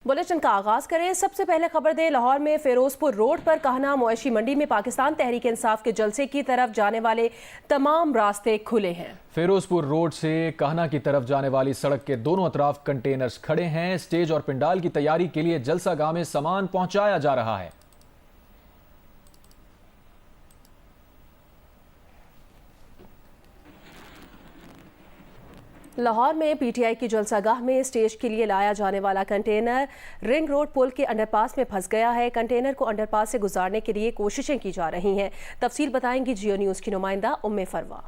Bulletin का आगाज करें। सबसे पहले खबर दें, लाहौर में फिरोजपुर रोड पर कहना मवेशी मंडी में पाकिस्तान तहरीक इंसाफ के जलसे की तरफ जाने वाले तमाम रास्ते खुले हैं। फिरोजपुर रोड से कहना की तरफ जाने वाली सड़क के दोनों अतराफ कंटेनर्स खड़े हैं। स्टेज और पंडाल की तैयारी के लिए जलसा गाह में सामान पहुंचाया जा रहा है। लाहौर में पीटीआई की जलसागाह में स्टेज के लिए लाया जाने वाला कंटेनर रिंग रोड पुल के अंडरपास में फंस गया है। कंटेनर को अंडरपास से गुजारने के लिए कोशिशें की जा रही हैं। तफसील बताएंगी जियो न्यूज़ की नुमाइंदा उम्मे फरवा।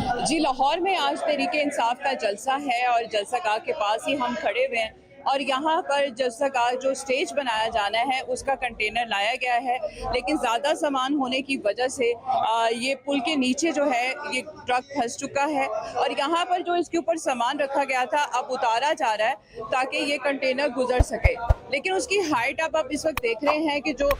जी, लाहौर में आज तहरीक इंसाफ का जलसा है और जलसागाह के पास ही हम खड़े हुए हैं और यहाँ पर जलसागाह जो स्टेज बनाया जाना है उसका कंटेनर लाया गया है, लेकिन ज़्यादा सामान होने की वजह से ये पुल के नीचे जो है ये ट्रक फंस चुका है और यहाँ पर जो इसके ऊपर सामान रखा गया था अब उतारा जा रहा है ताकि ये कंटेनर गुजर सके। लेकिन उसकी हाइट आप इस वक्त देख रहे हैं कि जो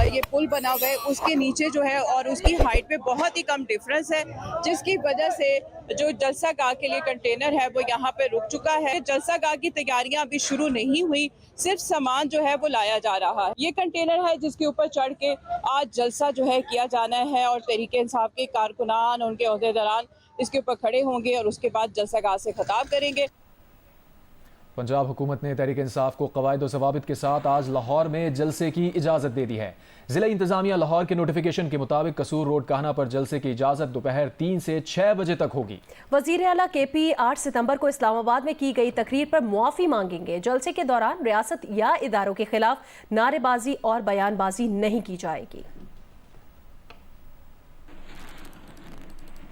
ये पुल बना हुआ है उसके नीचे जो है और उसकी हाइट में बहुत ही कम डिफरेंस है, जिसकी वजह से जो जलसागाह के लिए कंटेनर है वो यहाँ पे रुक चुका है। जलसागाह की तैयारियां अभी शुरू नहीं हुई, सिर्फ सामान जो है वो लाया जा रहा है। ये कंटेनर है जिसके ऊपर चढ़ के आज जलसा जो है किया जाना है और तहरीक इंसाफ के कारकुनान उनके ओहदेदारान इसके ऊपर खड़े होंगे और उसके बाद जलसागाह से खिताब करेंगे। पंजाब हुकूमत ने तहरीक इंसाफ को कवायद और ज़वाबित के साथ आज लाहौर में जलसे की इजाज़त दे दी है। ज़िला इंतज़ामिया लाहौर के नोटिफिकेशन के मुताबिक कसूर रोड कहना पर जलसे की इजाज़त दोपहर 3 से 6 बजे तक होगी। वज़ीर आला KP 8 सितंबर को इस्लामाबाद में की गई तकरीर पर मुआफ़ी मांगेंगे। जलसे के दौरान रियासत या इदारों के खिलाफ नारेबाजी और बयानबाजी नहीं की जाएगी।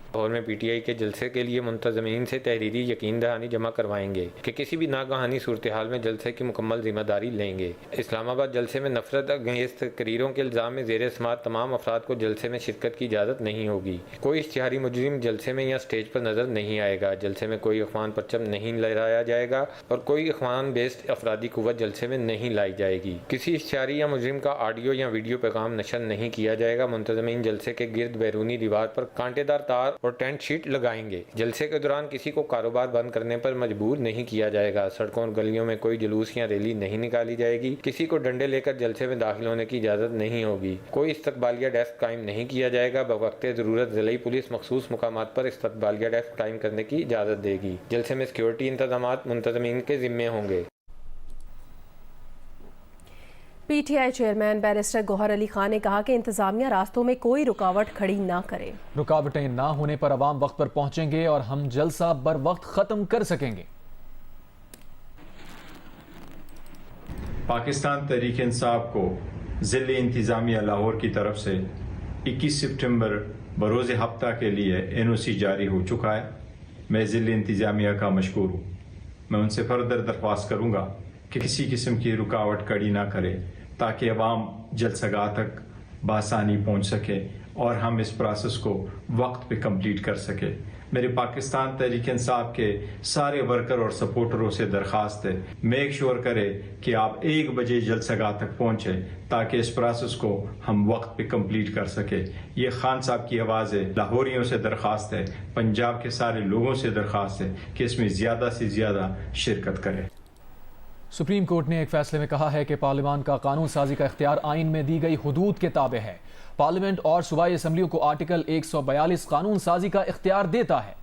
लाहौर में पीटीआई के जलसे के लिए मुंतज़मीन से तहरीरी यकीन दहानी जमा करवाएंगे कि किसी भी नागहानी सूरत हाल में जलसे की मुकम्मल जिम्मेदारी लेंगे। इस्लामाबाद जलसे में नफरत अंगेज़ तकरीरों के इल्ज़ाम में ज़ेर समात तमाम अफराद को जलसे में शिरकत की इजाज़त नहीं होगी। कोई इश्तिहारी मुजरिम जलसे में या स्टेज पर नज़र नहीं आएगा। जलसे में कोई अखवान परचम नहीं लहराया जाएगा और कोई अखवान बेस्ड अफरादी कुव्वत जलसे में नहीं लाई जाएगी। किसी इश्तिहारी या मुजरिम का ऑडियो या वीडियो पैगाम नशर नहीं किया जाएगा। मुंतज़मीन जलसे के गिर्द बैरूनी दीवार पर कांटेदार तार और टेंट शीट लगाएंगे। जलसे के दौरान किसी को कारोबार बंद करने पर मजबूर नहीं किया जाएगा। सड़कों और गलियों में कोई जुलूस या रैली नहीं निकाली जाएगी। किसी को डंडे लेकर जलसे में दाखिल होने की इजाज़त नहीं होगी। कोई इस्तकबालिया डेस्क कायम नहीं किया जाएगा। बवक्ते ज़रूरत ज़िले पुलिस मखसूस मुकामात पर इस्तकबालिया डेस्क कायम करने की इजाज़त देगी। जलसे में सिक्योरिटी इंतजामात मुंतज़मीन के जिम्मे होंगे। PTI chairman barrister Gohar Ali Khan ने कहा कि इंतजामिया रास्तों में कोई रुकावट खड़ी ना करे। रुकावटें ना होने पर अवाम वक्त पर पहुंचेंगे और हम जलसा बर वक्त खत्म कर सकेंगे। पाकिस्तान तहरीक इंसाफ को ज़िले इंतजामिया लाहौर की तरफ से 21 सितंबर बरोज़ हफ्ता के लिए NOC जारी हो चुका है। मैं ज़िले इंतजामिया का मशकूर हूँ। मैं उनसे फर्दर दरख्वास्त करूँगा कि किसी किस्म की रुकावट खड़ी ना करे ताकि अवाम जलसागाह तक बासानी पहुँच सके और हम इस प्रोसेस को वक्त पे कंप्लीट कर सके। मेरे पाकिस्तान तहरीक इंसाफ के सारे वर्कर और सपोर्टरों से दरख्वास्त है, मेक श्योर करें कि आप 1 बजे जलसागाह तक पहुँचे ताकि इस प्रोसेस को हम वक्त पे कंप्लीट कर सके। ये खान साहब की आवाज़ है। लाहौरियों से दरख्वास्त है, पंजाब के सारे लोगों से दरख्वास्त है कि इसमें ज़्यादा से ज़्यादा शिरकत करें। सुप्रीम कोर्ट ने एक फैसले में कहा है कि पार्लियामान का कानून साजी का इख्तियार आइन में दी गई हुदूद के ताबे है। पार्लियामेंट और सूबाई असम्बलियों को आर्टिकल 142 कानून साजी का इख्तियार देता है।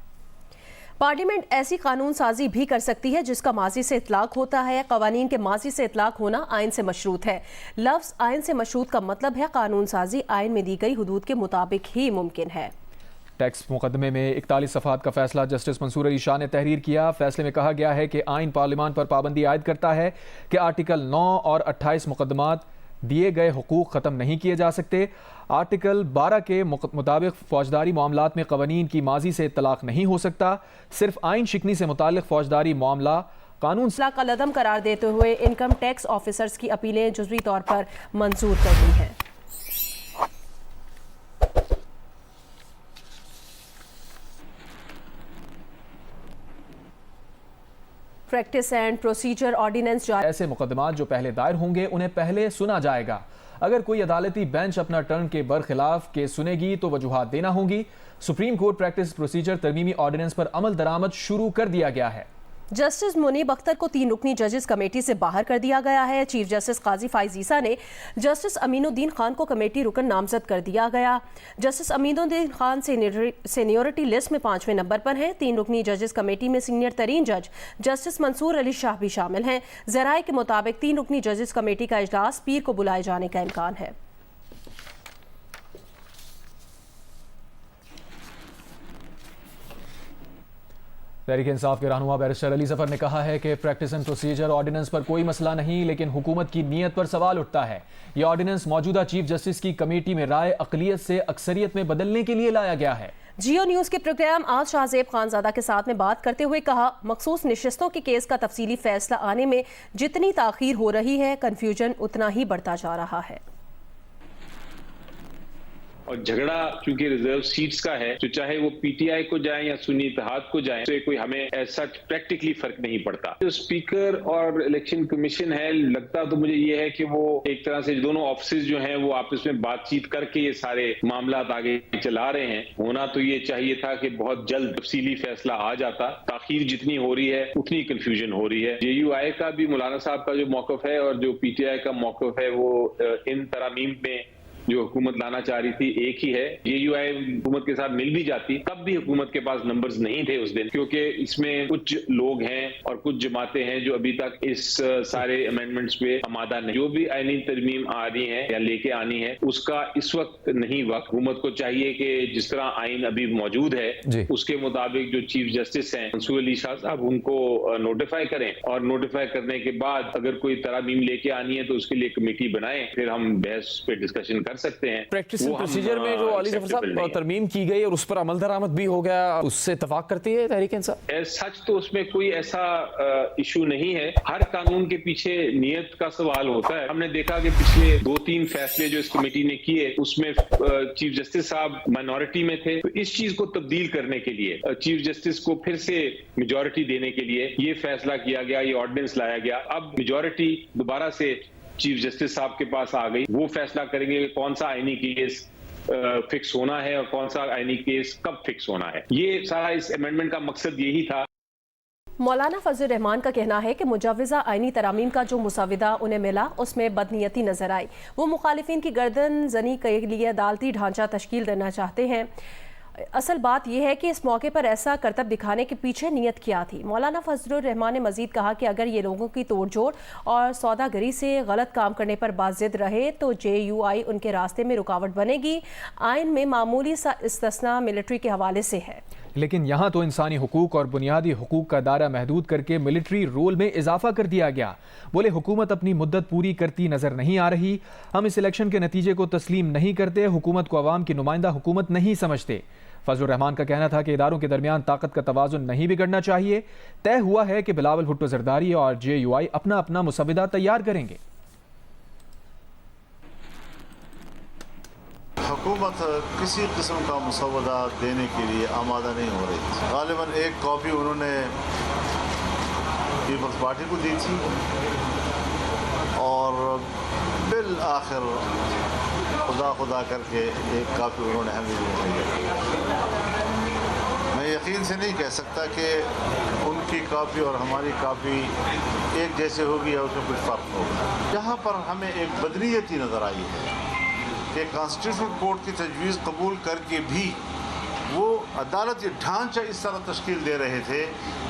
पार्लियामेंट ऐसी कानून साजी भी कर सकती है जिसका माजी से इतलाक होता है। कवानीन के माजी से इतलाक होना आइन से मशरूत है। लफ्ज आइन से मशरूत का मतलब है कानून साजी आइन में दी गई हुदूद के मुताबिक ही मुमकिन है। टैक्स मुकदमे में 41 सफ़ात का फैसला जस्टिस मंसूर अली शाह ने तहरीर किया। फैसले में कहा गया है कि आइन पार्लियामान पर पाबंदी आयद करता है कि आर्टिकल 9 और 28 मुकदमात दिए गए हुकूक ख़त्म नहीं किए जा सकते। आर्टिकल 12 के मुताबिक फौजदारी मामलात में कवानीन की माजी से इतलाक नहीं हो सकता। सिर्फ आइन शिकनी से मुतालिक फौजदारी मामला कानून का लदम करार देते हुए इनकम टैक्स ऑफिसर्स की अपीलें जुज़वी तौर पर मंजूर कर दी हैं। प्रैक्टिस एंड प्रोसीजर ऑर्डिनेंस ऐसे मुकदमात जो पहले दायर होंगे उन्हें पहले सुना जाएगा। अगर कोई अदालती बेंच अपना टर्न के बरखिलाफ केस सुनेगी तो वजूहात देना होंगी। सुप्रीम कोर्ट प्रैक्टिस प्रोसीजर तरमीमी ऑर्डिनेंस पर अमल दरामद शुरू कर दिया गया है। जस्टिस मुनीब अख्तर को 3 रुकनी जजेस कमेटी से बाहर कर दिया गया है। चीफ जस्टिस काजी फाइज ईसा ने जस्टिस अमीनुद्दीन खान को कमेटी रुकन नामजद कर दिया गया। Justice Aminuddin Khan seniority list में 5वें नंबर पर हैं। 3 रुकनी जजेस कमेटी में सीनियर तरीन जज जस्टिस मंसूर अली शाह भी शामिल हैं। ज़राए के मुताबिक 3 रुकनी जजेस कमेटी का इजलास पीर को बुलाए जाने का इम्कान है। तहरीक इंसाफ के रहनुमा बैरिस्टर अली जफर ने कहा है कि प्रैक्टिस एंड प्रोसीजर ऑर्डिनेंस पर कोई मसला नहीं, लेकिन हुकूमत की नीयत पर सवाल उठता है। यह ऑर्डिनेंस मौजूदा चीफ जस्टिस की कमेटी में राय अकलियत से अक्सरियत में बदलने के लिए लाया गया है। जियो न्यूज के प्रोग्राम आज शाहजेब खानजादा के साथ में बात करते हुए कहा, मखसूस निशस्तों के केस का तफसीली फैसला आने में जितनी ताखीर हो रही है, कन्फ्यूजन उतना ही बढ़ता जा रहा है। और झगड़ा चूंकि रिजर्व सीट्स का है, तो चाहे वो पीटीआई को जाए या सुन्नी इत्तेहाद को जाए, तो कोई हमें ऐसा प्रैक्टिकली फर्क नहीं पड़ता। जो स्पीकर और इलेक्शन कमीशन है, लगता तो मुझे ये है कि वो एक तरह से दोनों ऑफिस जो हैं वो आपस में बातचीत करके ये सारे मामला आगे चला रहे हैं। होना तो ये चाहिए था कि बहुत जल्द तफसीली फैसला आ जाता। ताखीर जितनी हो रही है उतनी कंफ्यूजन हो रही है। जेयूआई का भी मौलाना साहब का जो मौकफ है और जो पीटीआई का मौकफ है, वो इन तरामीम में जो हुकूमत लाना चाह रही थी एक ही है। जेयूआई हुकूमत के साथ मिल भी जाती, तब भी हुकूमत के पास नंबर्स नहीं थे उस दिन, क्योंकि इसमें कुछ लोग हैं और कुछ जमातें हैं जो अभी तक इस सारे अमेंडमेंट्स पे आमादा नहीं। जो भी आईनी तरमीम आ रही है या लेके आनी है, उसका इस वक्त नहीं वक्त। हुकूमत को चाहिए कि जिस तरह आइन अभी मौजूद है उसके मुताबिक जो चीफ जस्टिस हैं मंसूर अली शाह साहब, उनको नोटिफाई करें और नोटिफाई करने के बाद अगर कोई तरामीम लेके आनी है तो उसके लिए कमेटी बनाएं, फिर हम बहस पे डिस्कशन सकते हैं। प्रैक्टिस एंड प्रोसीजर में जो अली जफर साहब तरमीम की गई और उस पर अमल दरामद भी हो गया, उससे इत्तेफाक करती है तहरीक इंसाफ? सच तो उसमें कोई ऐसा इशू नहीं है। हर कानून के पीछे नियत का सवाल होता है। हमने देखा कि पिछले 2-3 फैसले जो इस कमेटी ने किए, उसमें चीफ जस्टिस साहब माइनॉरिटी में थे, तो इस चीज को तब्दील करने के लिए चीफ जस्टिस को फिर से मेजॉरिटी देने के लिए ये फैसला किया गया, ये ऑर्डिनेंस लाया गया। अब मेजॉरिटी दोबारा से चीफ जस्टिस साहब के पास आ गई। वो फैसला करेंगे कि कौन सा आईनी केस फिक्स होना है और कौन सा आईनी केस कब फिक्स होना है। ये सारा इस अमेंडमेंट का मकसद यही था। मौलाना फजल रहमान का कहना है कि मुजव्वज़ा आईनी तरामीम का जो मुसविदा उन्हें मिला, उसमें बदनीयती नजर आई। वो मुखालिफिन की गर्दन जनी के लिए अदालती ढांचा तश्कील देना चाहते हैं। असल बात यह है कि इस मौके पर ऐसा करतब दिखाने के पीछे नीयत क्या थी। मौलाना फजलुर रहमान ने मजीद कहा कि अगर ये लोगों की तोड़जोड़ और सौदागरी से गलत काम करने पर बाजिद रहे तो जेयूआई उनके रास्ते में रुकावट बनेगी। आइन में मामूली सा इस्तिस्ना मिलिट्री के हवाले से है, लेकिन यहाँ तो इंसानी हुकूक और बुनियादी हुकूक का दायरा महदूद करके मिलिट्री रोल में इजाफा कर दिया गया। बोले हुकूमत अपनी मुद्दत पूरी करती नजर नहीं आ रही। हम इस इलेक्शन के नतीजे को तस्लीम नहीं करते, हुकूमत को अवाम की नुमाइंदा हुकूमत नहीं समझते। फजलुर रहमान का कहना था कि इदारों के दरमियान ताकत का तवाजुन नहीं बिगड़ना चाहिए। तय हुआ है कि बिलावल भुट्टो जरदारी और जेयूआई अपना अपना मुसविदा तैयार करेंगे। हुकूमत किसी किस्म का मुसवदा देने के लिए आमादा नहीं हो रही। गालिबन एक कॉपी उन्होंने पीपल्स पार्टी को दी थी और बिल आखिर खुदा करके एक काफ़ी उन्होंने हमें दी। मैं यकीन से नहीं कह सकता कि उनकी काफ़ी और हमारी काफ़ी एक जैसे होगी या उसमें कुछ फ़र्क होगा। यहाँ पर हमें एक बदनीयती नज़र आई है कि कॉन्स्टिट्यूशनल कोर्ट की तजवीज़ कबूल करके भी वो अदालती ढांचा इस तरह तश्कील दे रहे थे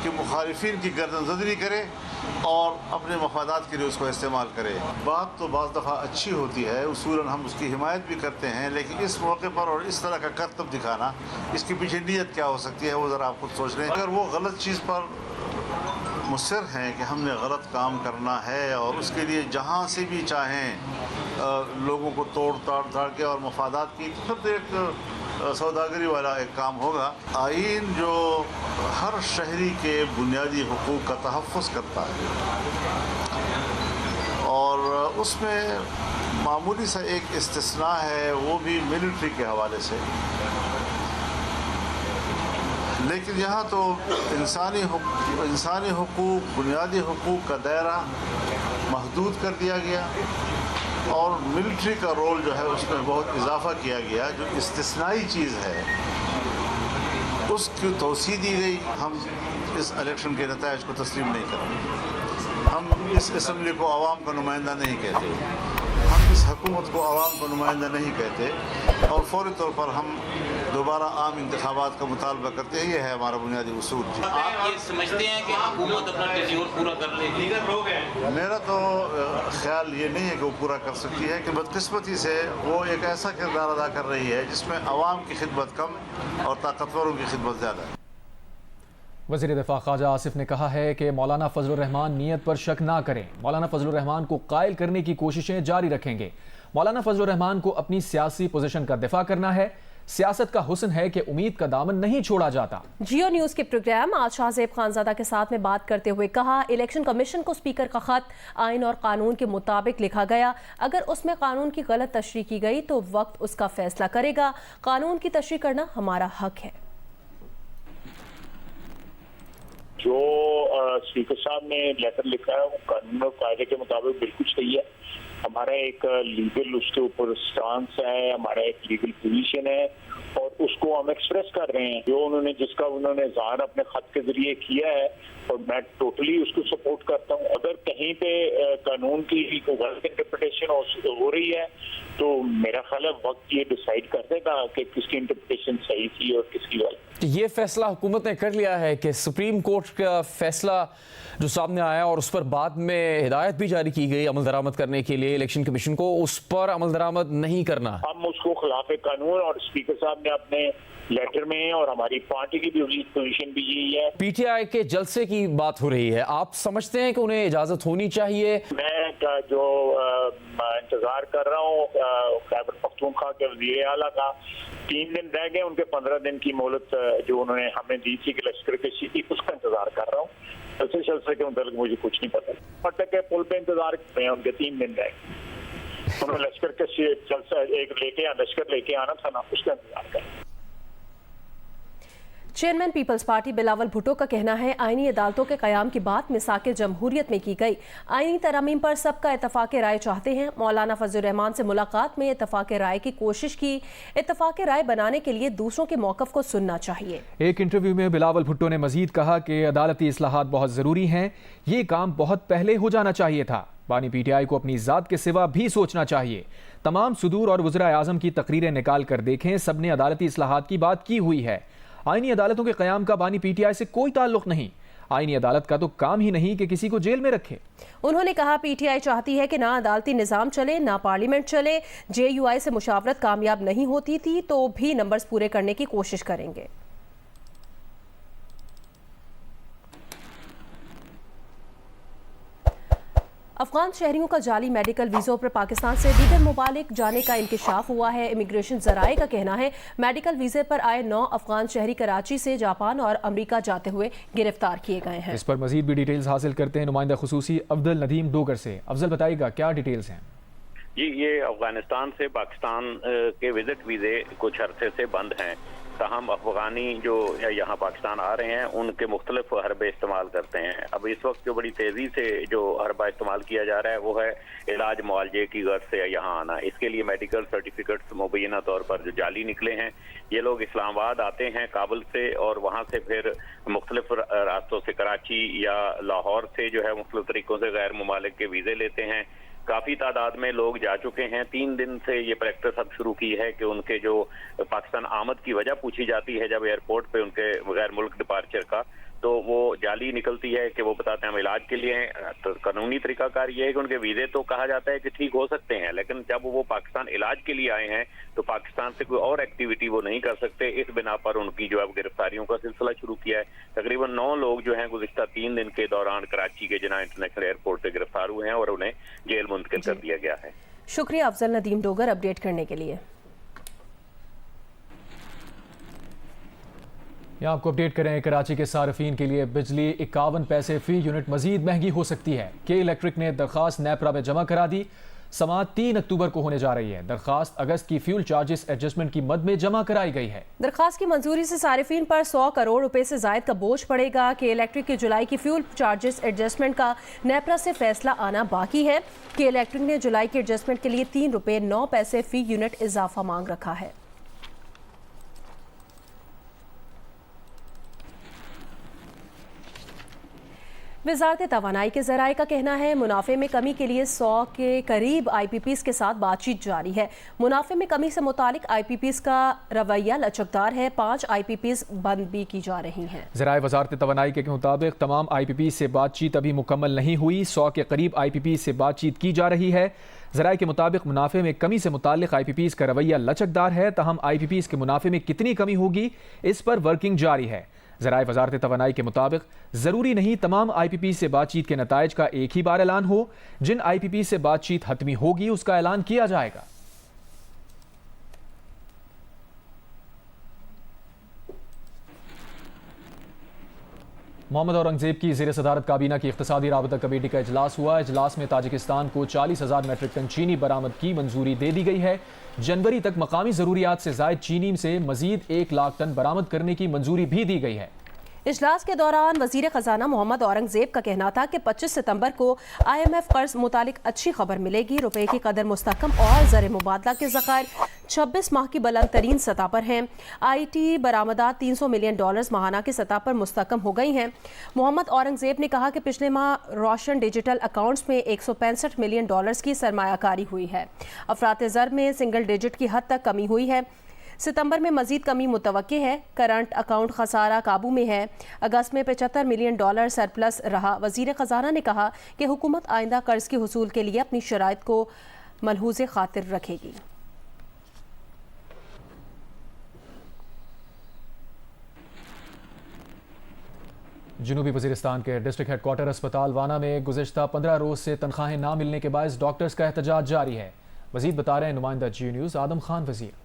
कि मुखालिफिन की गर्दन ज़दरी करे और अपने मफादात के लिए उसको इस्तेमाल करे। बात तो बाज़ दफ़ा अच्छी होती है, उसूलन हम उसकी हिमायत भी करते हैं, लेकिन इस मौके पर और इस तरह का करतब दिखाना, इसके पीछे नीयत क्या हो सकती है वो ज़रा आप खुद सोच लें। अगर वो गलत चीज़ पर मुसर हैं कि हमने गलत काम करना है और उसके लिए जहाँ से भी चाहें लोगों को तोड़ ताड़ के और मफादात की, तो फिर एक सौदागरी वाला एक काम होगा। आइन जो हर शहरी के बुनियादी हुकूक का तहफ़्फ़ुज़ करता है और उसमें मामूली सा एक इस्तिस्ना है, वो भी मिलिट्री के हवाले से। लेकिन यहाँ तो इंसानी हुकूक, बुनियादी हुकूक का दायरा महदूद कर दिया गया और मिलिट्री का रोल जो है उसमें बहुत इजाफा किया गया। जो इस्तिस्नाई चीज़ है उसकी तौसीह दी गई। हम इस इलेक्शन के नतायज को तस्लीम नहीं करेंगे। हम इस असम्बली को आवाम का नुमाइंदा नहीं कहते, हम इस हुकूमत को आवाम का नुमाइंदा नहीं कहते और फौरी तौर पर हम दोबारा आम इंतखाबात का मुतालबा करते हैं। ये है हमारा बुनियादी उसूल। आप ये समझते हैं कि हुकूमत अपना टेन्योर पूरा कर लेगी? मेरा तो ख्याल ये नहीं है कि वो पूरा कर सकती है, कि बदकिस्मती से वो एक ऐसा किरदार अदा कर रही है जिसमें आवाम की खिदमत कम और ताकतवरों की खिदमत ज़्यादा है। वज़ीर दिफ़ा ख्वाजा आसिफ ने कहा है कि मौलाना फजलुर रहमान नीयत पर शक ना करें। मौलाना फजलुर रहमान को कायल करने की कोशिशें जारी रखेंगे। मौलाना फजलुर रहमान को अपनी सियासी पोजीशन का दिफा करना है। सियासत का हुस्न है कि उम्मीद का दामन नहीं छोड़ा जाता। जियो न्यूज के प्रोग्राम आज शाहजेब खानजादा के साथ में बात करते हुए कहा, इलेक्शन कमीशन को स्पीकर का खत आइन और कानून के मुताबिक लिखा गया। अगर उसमें कानून की गलत तशरीह की गई तो वक्त उसका फैसला करेगा। कानून की तशरीह करना हमारा हक है। जो स्पीकर साहब ने लेटर लिखा है वो कानून और कायदे के मुताबिक बिल्कुल सही है। हमारा एक लीगल उसके ऊपर स्टांस है, हमारा एक लीगल पोजीशन है और उसको हम एक्सप्रेस कर रहे हैं। जो उन्होंने जिसका उन्होंने इज़हार अपने खत के जरिए किया है और मैं टोटली उसको सपोर्ट करता हूँ। अगर कहीं पे कानून की गलत इंटरप्रिटेशन हो रही है तो मेरा ख्याल है वक्त ये डिसाइड कर देगा कि किसकी इंटरप्रिटेशन सही थी और किसकी गलत। ये फैसला हुकूमत ने कर लिया है कि सुप्रीम कोर्ट का फैसला जो सामने आया और उस पर बाद में हिदायत भी जारी की गई अमल दरामद करने के लिए इलेक्शन कमीशन को, उस पर अमल दरामद नहीं करना। हम उसको खिलाफ कानून और स्पीकर साहब ने अपने लेटर में और हमारी पार्टी की भी पोजीशन भी यही है। पीटीआई के जलसे की बात हो रही है, आप समझते हैं कि उन्हें इजाजत होनी चाहिए? मैं जो इंतजार कर रहा हूँ खैबर पख्तूनख्वा के वज़ीर आला का, 3 दिन रह गए उनके 15 दिन की मोहलत जो उन्होंने हमें दी थी कि लश्कर कशी थी, उसका इंतजार कर रहा हूँ। जलसे के मुताबिक मुझे कुछ नहीं पता। पटक के पुल पे इंतजार कर रहे हैं, उनके 3 दिन रह गए। उन्होंने लश्कर कशी जलसा एक लश्कर लेके आना था ना, उसका इंतजार कर। चेयरमैन पीपल्स पार्टी बिलावल भुट्टो का कहना है, आईनी अदालतों के क़याम की बात मिसाके जमहूरियत में की गई। आईनी तरमीम पर सबका इत्तफाक़ राय चाहते हैं। मौलाना फजलुर रहमान से मुलाकात में इत्तफाक़ राय की कोशिश की। इत्तफाक़ राय बनाने के लिए दूसरों के मौक़िफ़ को सुनना चाहिए। एक इंटरव्यू में बिलावल भुट्टो ने मजीद कहा कि अदालती इस्लाहात बहुत ज़रूरी हैं। ये काम बहुत पहले हो जाना चाहिए था। बानी पीटीआई को अपनी ज़ात के सिवा भी सोचना चाहिए। तमाम सुदूर और वज़रा आज़म की तकरीरें निकाल कर देखें, सब ने अदालती इस्लाहात की बात की हुई है। आईनी अदालतों के क़याम का बानी पीटीआई से कोई ताल्लुक नहीं। आईनी अदालत का तो काम ही नहीं कि किसी को जेल में रखे। उन्होंने कहा, पीटीआई चाहती है कि ना अदालती निज़ाम चले ना पार्लियामेंट चले। जेयूआई से मुशावरत कामयाब नहीं होती थी तो भी नंबर्स पूरे करने की कोशिश करेंगे। अफगान शहरियों का जाली मेडिकल वीज़ों पर पाकिस्तान से दीगर मुमालिक जाने का इंकशाफ हुआ है। इमिग्रेशन ज़राए का कहना है, मेडिकल वीज़े पर आए 9 अफगान शहरी कराची से जापान और अमेरिका जाते हुए गिरफ्तार किए गए हैं। इस पर मजीद भी डिटेल्स हासिल करते हैं नुमाइंदा खुसूसी अफजल नदीम डोगर से। अफजल बताइएगा क्या डिटेल्स हैं? जी, ये अफगानिस्तान से पाकिस्तान के विजिट वीज़े कुछ अरसे से बंद हैं। ताहम अफगानी जो यहाँ पाकिस्तान आ रहे हैं उनके मुख्तलिफ हरबे इस्तेमाल करते हैं। अब इस वक्त जो बड़ी तेज़ी से जो हरबा इस्तेमाल किया जा रहा है वो है इलाज मुआलजे की गर्ज से यहाँ आना। इसके लिए मेडिकल सर्टिफिकेट्स मुबैना तौर पर जो जाली निकले हैं, ये लोग इस्लामाबाद आते हैं काबुल से और वहाँ से फिर मुख्तलिफ रास्तों से कराची या लाहौर से जो है मुख्तलिफ तरीकों से गैर मुमालिक के वीज़े लेते हैं। काफ़ी तादाद में लोग जा चुके हैं। 3 दिन से ये प्रैक्टिस अब शुरू की है कि उनके जो पाकिस्तान आमद की वजह पूछी जाती है जब एयरपोर्ट पे उनके गैर मुल्क डिपार्चर का, तो वो जाली निकलती है कि वो बताते हैं हम इलाज के लिए हैं। तो कानूनी तरीकाकार ये है कि उनके वीज़े तो कहा जाता है कि ठीक हो सकते हैं, लेकिन जब वो पाकिस्तान इलाज के लिए आए हैं तो पाकिस्तान से कोई और एक्टिविटी वो नहीं कर सकते। इस बिना पर उनकी जो अब गिरफ्तारियों का सिलसिला शुरू किया है। तकरीबन 9 लोग जो हैं गुज़िश्ता 3 दिन के दौरान कराची के जिन्ना इंटरनेशनल एयरपोर्ट से गिरफ्तार हुए हैं और उन्हें जेल मुंतकिल कर दिया गया है। शुक्रिया अफजल नदीम डोगर अपडेट करने के लिए। यहाँ आपको अपडेट करें, कराची के सार्फिन के लिए बिजली 51 पैसे फी यूनिट मजीद महंगी हो सकती है। के इलेक्ट्रिक ने दरख्वास्त नेपरा में जमा करा दी। समाअत 3 अक्टूबर को होने जा रही है। दरख्वास्त अगस्त की फ्यूल चार्जेस एडजस्टमेंट की मद में जमा कराई गई है। दरख्वास्त की मंजूरी से सारिफिन पर 100 करोड़ रुपए से जायद का बोझ पड़ेगा। के इलेक्ट्रिक की जुलाई की फ्यूल चार्जेस एडजस्टमेंट का नेपरा से फैसला आना बाकी है। के इलेक्ट्रिक ने जुलाई के एडजस्टमेंट के लिए 3 रुपए 9 पैसे फी यूनिट इजाफा मांग रखा है। वजारत तवानाई के ज़राए का कहना है मुनाफे में कमी के लिए 100 के करीब IPPs के साथ बातचीत जारी है। मुनाफे में कमी से मुतालिक IPPs का रवैया लचकदार है। 5 IPPs बंद भी की जा रही हैं। ज़राए वजारत तवानाई के मुताबिक तमाम IPPs से बातचीत अभी मुकम्मल नहीं हुई। 100 के करीब IPPs से बातचीत की जा रही है। ज़राए के मुताबिक मुनाफे में कमी से मुतालिक IPPs का रवैया लचकदार है, तहम IPPs के मुनाफे में कितनी कमी होगी इस पर वर्किंग जारी है। ज़राए वजारत तवानाई के मुताबिक ज़रूरी नहीं तमाम IPPs से बातचीत के नताइज का एक ही बार ऐलान हो। जिन IPPs से बातचीत हतमी होगी उसका ऐलान किया जाएगा। मोहम्मद औरंगजेब की ज़ेर सदारत काबीना की इख्तिसादी राबता कमेटी का इजलास हुआ। इजलास में ताजिकिस्तान को 40,000 मेट्रिक टन चीनी बरामद की मंजूरी दे दी गई है। जनवरी तक मकामी ज़रूरियात से ज़ायद चीनी से मजीद 1 लाख टन बरामद करने की मंजूरी भी दी गई है। इजलास के दौरान वजीर खजाना मोहम्मद औरंगजेब का कहना था कि 25 सितंबर को IMF कर्ज मुतालिक अच्छी खबर मिलेगी। रुपए की कदर मुस्तकम और ज़र मुबादला के ज़खायर 26 माह की बुलंद तरीन सतह पर हैं। IT बरामदात $300 मिलियन माहाना की सतह पर मुस्तकम हो गई हैं। मोहम्मद औरंगजेब ने कहा कि पिछले माह रोशन डिजिटल अकाउंट्स में $165 मिलियन की सरमायाकारी हुई है। अफरात ज़र में सिंगल डिजिट की हद तक कमी हुई है। सितंबर में मजीद कमी मुतवक्के है। करंट अकाउंट खसारा काबू में है। अगस्त में $75 मिलियन सरप्लस रहा। वजीर खजाना ने कहा कि हुकूमत आइंदा कर्ज के हुसूल के लिए अपनी शराइत को मलहूज़े खातिर रखेगी। जनूबी वज़ीरिस्तान के डिस्ट्रिक्ट हेडक्वार्टर अस्पताल वाना में गुज़िश्ता 15 रोज़ से तनख्वाहें ना मिलने के बायस डॉक्टर्स का एहतजाज जारी है। मज़ीद बता रहे हैं नुमाइंदा जी न्यूज़ आदम खान वज़ीर।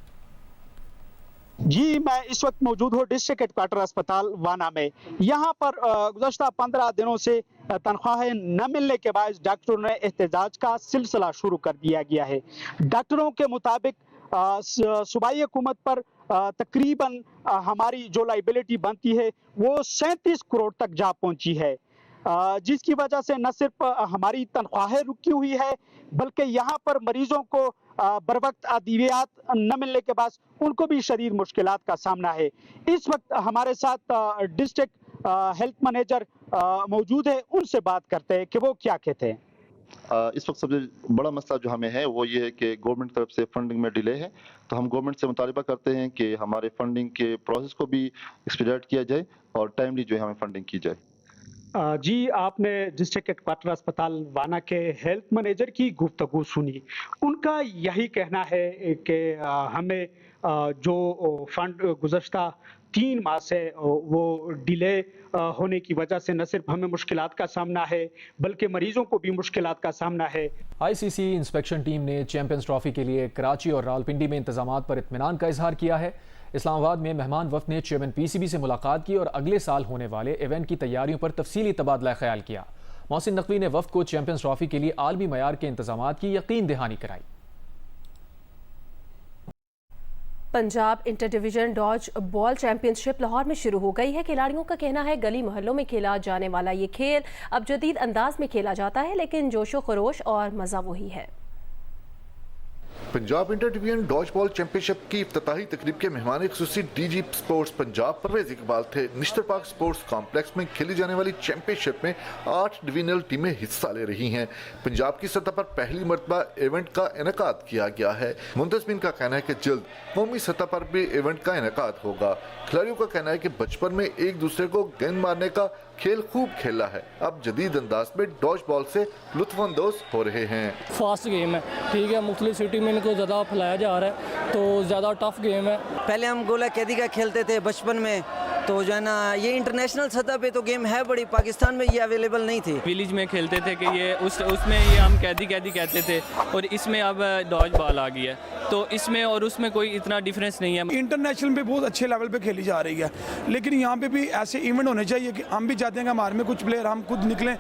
जी, मैं इस वक्त मौजूद हूँ डिस्ट्रिक्ट हेडक्वार्टर अस्पताल वाना में। यहाँ पर गुज़श्ता 15 दिनों से तनख्वाहें न मिलने के बाद डॉक्टरों ने एहतजाज का सिलसिला शुरू कर दिया गया है। डॉक्टरों के मुताबिक सूबाई हुकूमत पर तकरीबन हमारी जो लाइबिलिटी बनती है वो 37 करोड़ तक जा पहुंची है, जिसकी वजह से न सिर्फ हमारी तनख्वाहें रुकी हुई है बल्कि यहाँ पर मरीजों को बर वक्त अद्वियात न मिलने के बाद उनको भी शदीद मुश्किलात का सामना है। इस वक्त हमारे साथ डिस्ट्रिक्ट हेल्थ मैनेजर मौजूद है, उनसे बात करते हैं कि वो क्या कहते हैं। इस वक्त सबसे बड़ा मसला जो हमें है वो ये है कि गवर्नमेंट तरफ से फंडिंग में डिले है, तो हम गवर्नमेंट से मुतालिबा करते हैं कि हमारे फंडिंग के प्रोसेस को भी एक्सपीडिएट किया जाए और टाइमली जो है हमें फंडिंग की जाए। जी, आपने डिस्ट्रिक्ट हेडक्वार्टर अस्पताल वाना के हेल्थ मैनेजर की गुफ्तगू सुनी। उनका यही कहना है कि हमें जो फंड गुज़श्ता 3 माह से वो डिले होने की वजह से न सिर्फ हमें मुश्किलात का सामना है बल्कि मरीजों को भी मुश्किलात का सामना है। ICC इंस्पेक्शन टीम ने चैंपियंस ट्रॉफी के लिए कराची और रावलपिंडी में इंतजामात पर इत्मीनान का इजहार किया है। इस्लामाबाद में मेहमान वफ्द ने चेयरमैन PCB से मुलाकात की और अगले साल होने वाले इवेंट की तैयारियों पर तफसीली तबादला ख्याल किया। मोहसिन नकवी ने वफ्द को चैंपियंस ट्रॉफी के लिए आलमी मयार के इंतजामात की यकीन दहानी कराई। Punjab inter division dodge ball championship Lahore में शुरू हो गई है। खिलाड़ियों का कहना है गली मोहल्लों में खेला जाने वाला ये खेल अब जदीद अंदाज में खेला जाता है, लेकिन जोशो खरोश और मज़ा वही है। Punjab inter division dodge ball championship की इफ्तिताही तकरीब के मेहमान खुसूसी DG स्पोर्ट्स पंजाब परवेज इकबाल थे। निश्तर पार्क स्पोर्ट्स कॉम्प्लेक्स में खेली जाने वाली चैंपियनशिप में 8 डिवीजनल टीमें हिस्सा ले रही हैं। पंजाब की सतह पर पहली मरतबा इवेंट का इनेकाद किया गया है। मुंतज़मीन का कहना है कि जल्द कौमी सतह पर भी इवेंट का इनेकाद होगा। खिलाड़ियों का कहना है कि बचपन में एक दूसरे को गेंद मारने का खेल खूब खेला है, अब जदीद अंदाज में डॉज बॉल से लुत्फानंदोज हो रहे हैं। फास्ट गेम है, ठीक है, मुख्तलिफ सिटी में इनको ज़्यादा फैलाया जा रहा है तो ज़्यादा टफ गेम है। पहले हम गोला कैदी का खेलते थे बचपन में, तो जो है ना ये इंटरनेशनल सतह पे तो गेम है बड़ी, पाकिस्तान में ये अवेलेबल नहीं थी। विलेज में खेलते थे कि ये उसमें ये हम कैदी कहते थे और इसमें अब डॉज बॉल आ गई है, तो इसमें और उसमें कोई इतना डिफरेंस नहीं है। इंटरनेशनल पे बहुत अच्छे लेवल पे खेली जा रही है, लेकिन यहाँ पे भी ऐसे इवेंट होने चाहिए कि हम भी चाहते हैं कि हमारे में कुछ प्लेयर हम खुद निकलें।